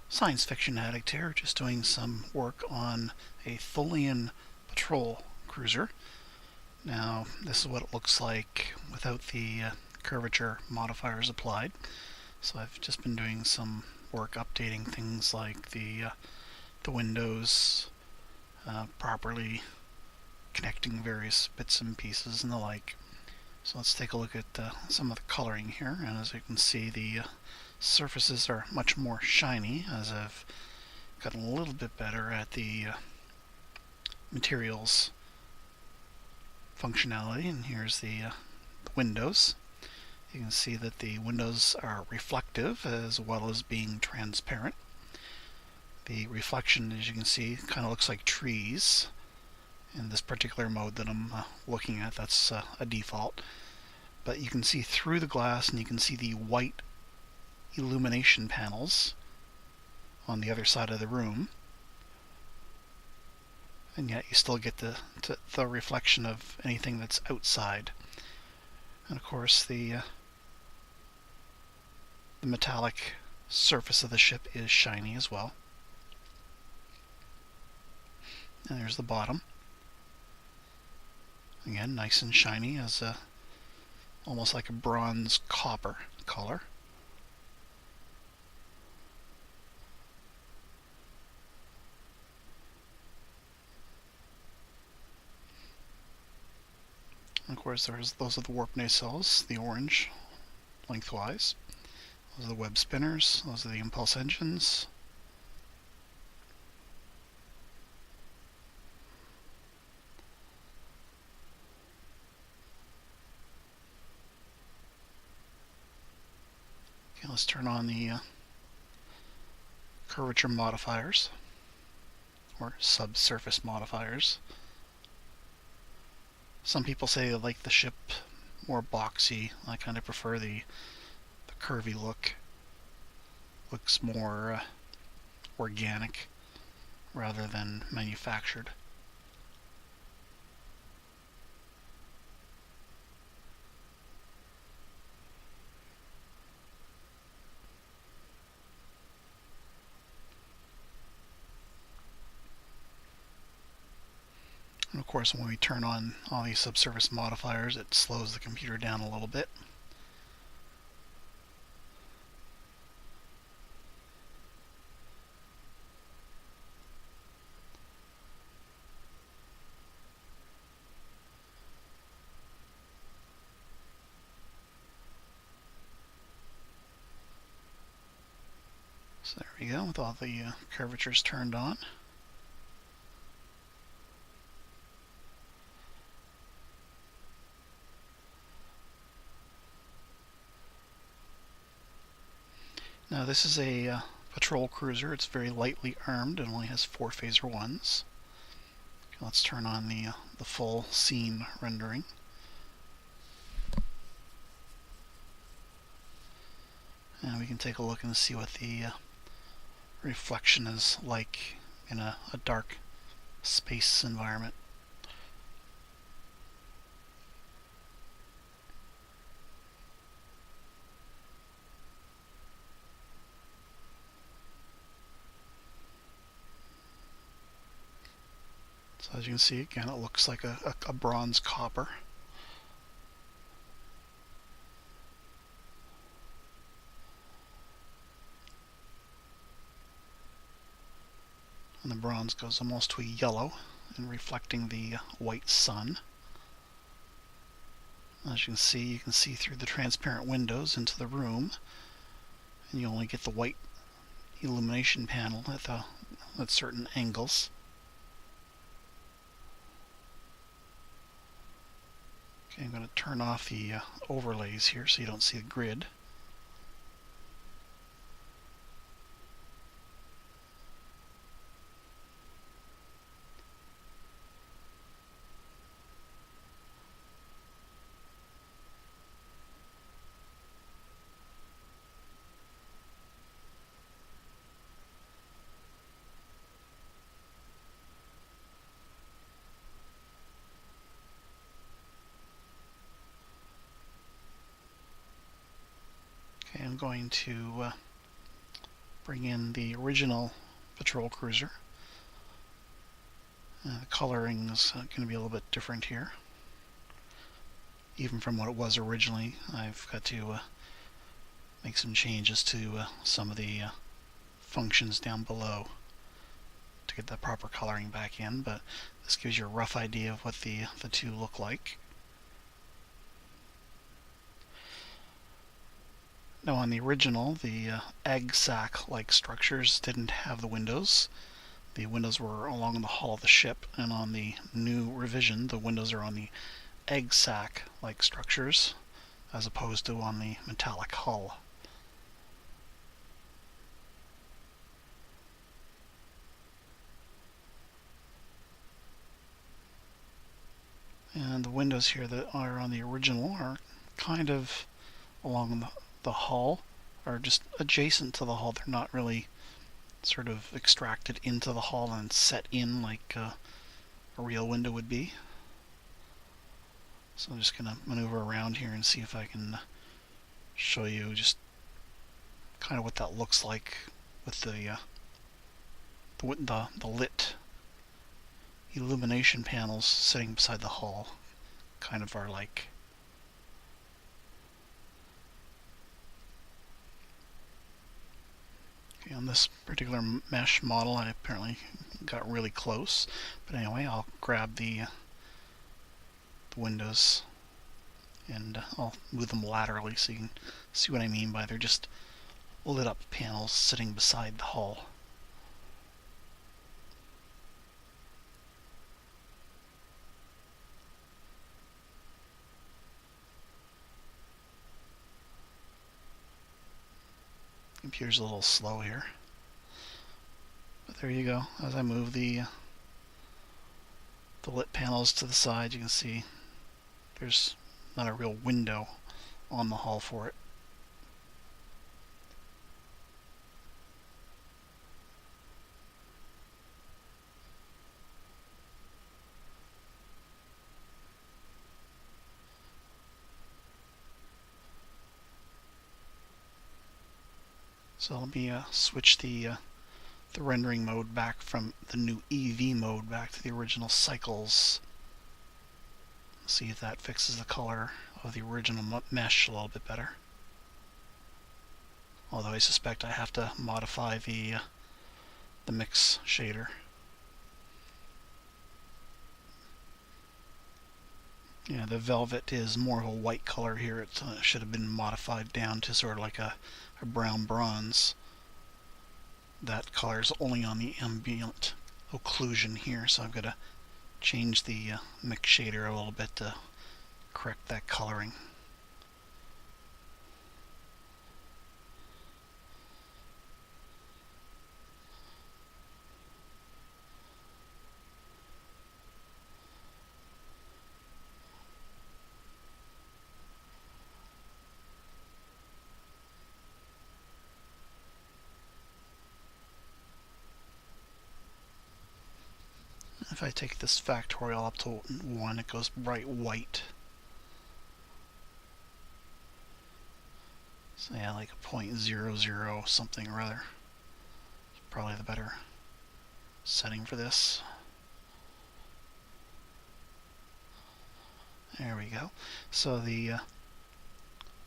Science fiction addict here, just doing some work on a Tholian Patrol Cruiser. Now, this is what it looks like without the curvature modifiers applied. So I've just been doing some work updating things like the windows, properly connecting various bits and pieces and the like. So let's take a look at some of the coloring here, and as you can see, the surfaces are much more shiny as I've gotten a little bit better at the materials functionality. And here's the windows. You can see that the windows are reflective as well as being transparent. The reflection, as you can see, kind of looks like trees. In this particular mode that I'm looking at, that's a default. But you can see through the glass, and you can see the white illumination panels on the other side of the room. And yet you still get the reflection of anything that's outside. And of course the metallic surface of the ship is shiny as well. And there's the bottom. Again, nice and shiny as almost like a bronze copper color. And of course, those are the warp nacelles, the orange lengthwise. Those are the web spinners. Those are the impulse engines. Okay, let's turn on the curvature modifiers, or subsurface modifiers. Some people say they like the ship more boxy. I kind of prefer the curvy look. Looks more organic rather than manufactured. And of course, when we turn on all these subsurface modifiers, it slows the computer down a little bit. So there we go, with all the curvatures turned on. Now this is a patrol cruiser. It's very lightly armed and only has 4 phaser 1s. Okay, let's turn on the full scene rendering. And we can take a look and see what the reflection is like in a dark space environment. So as you can see, again, it looks like a bronze copper. And the bronze goes almost to a yellow and reflecting the white sun. As you can see through the transparent windows into the room, and you only get the white illumination panel at certain angles. Okay, I'm going to turn off the overlays here so you don't see the grid. Okay, I'm going to bring in the original Patrol Cruiser. The coloring is going to be a little bit different here. Even from what it was originally, I've got to make some changes to some of the functions down below to get the proper coloring back in, but this gives you a rough idea of what the two look like. Now on the original, the egg sac-like structures didn't have the windows. The windows were along the hull of the ship, and on the new revision, the windows are on the egg sac-like structures, as opposed to on the metallic hull. And the windows here that are on the original are kind of along the hull, or just adjacent to the hull. They're not really sort of extracted into the hull and set in like a real window would be. So I'm just going to maneuver around here and see if I can show you just kind of what that looks like with the lit illumination panels sitting beside the hull. Kind of are like. Okay, on this particular mesh model, I apparently got really close. But anyway, I'll grab the windows and I'll move them laterally so you can see what I mean by they're just lit up panels sitting beside the hull. Computer's a little slow here, but there you go. As I move the lit panels to the side, you can see there's not a real window on the hull for it. So let me switch the rendering mode back from the new EV mode back to the original cycles. See if that fixes the color of the original mesh a little bit better. Although I suspect I have to modify the mix shader. Yeah, the velvet is more of a white color here. It should have been modified down to sort of like a brown bronze. That color is only on the ambient occlusion here, so I've got to change the mix shader a little bit to correct that coloring. If I take this factorial up to 1, it goes bright white. So yeah, like a 0.00 something or other. Probably the better setting for this. There we go. So the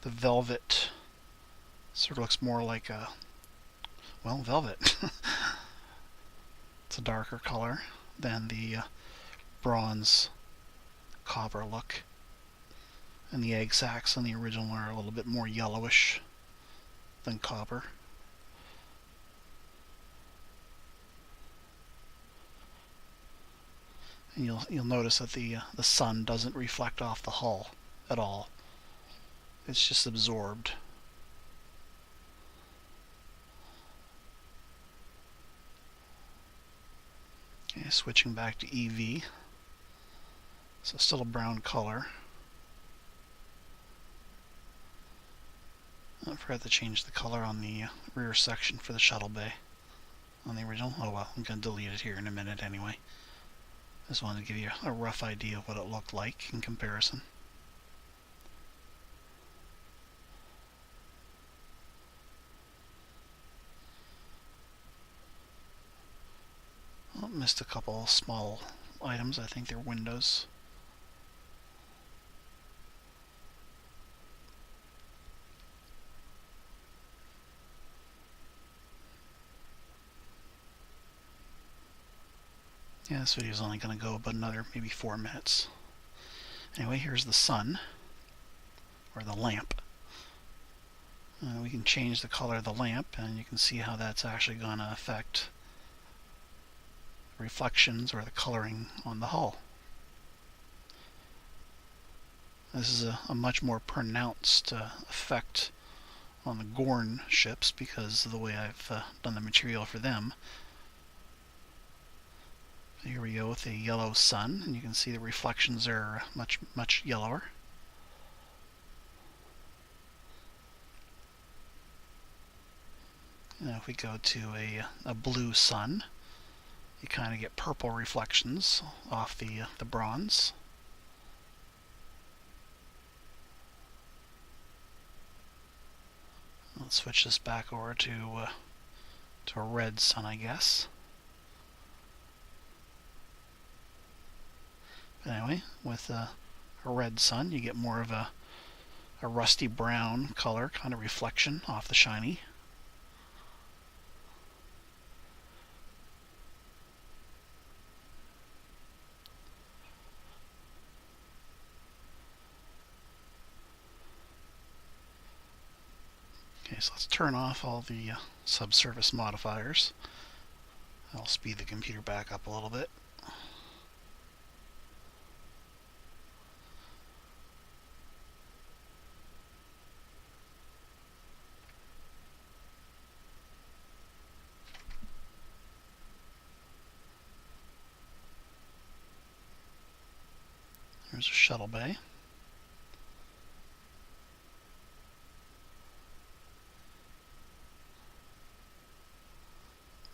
velvet sort of looks more like a, well, velvet. It's a darker color than the bronze copper look. And the egg sacs on the original are a little bit more yellowish than copper. And you'll notice that the sun doesn't reflect off the hull at all. It's just absorbed. Okay, switching back to EV. So still a brown color. I forgot to change the color on the rear section for the shuttle bay on the original. Oh well, I'm going to delete it here in a minute anyway. Just wanted to give you a rough idea of what it looked like in comparison. Missed a couple small items. I think they're windows. Yeah, this video is only going to go about another maybe 4 minutes. Anyway, here's the sun, or the lamp. We can change the color of the lamp, and you can see how that's actually going to affect reflections or the coloring on the hull. This is a much more pronounced effect on the Gorn ships because of the way I've done the material for them. So here we go with a yellow sun, and you can see the reflections are much yellower. And if we go to a blue sun, you kind of get purple reflections off the bronze. Let's switch this back over to a red sun, I guess. But anyway, with a red sun, you get more of a rusty brown color kind of reflection off the shiny. Okay, so let's turn off all the subsurface modifiers. I'll speed the computer back up a little bit. There's a shuttle bay.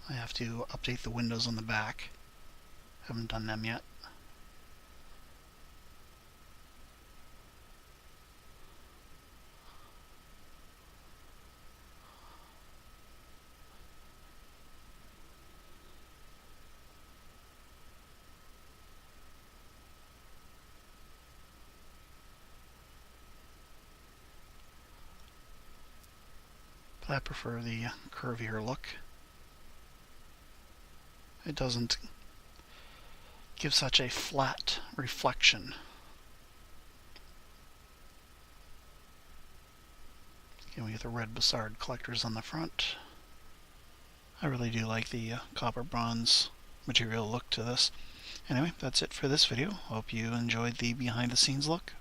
I have to update the windows on the back. Haven't done them yet. But I prefer the curvier look. It doesn't give such a flat reflection. Again, we get the red Bussard collectors on the front. I really do like the copper bronze material look to this. Anyway, that's it for this video. Hope you enjoyed the behind the scenes look.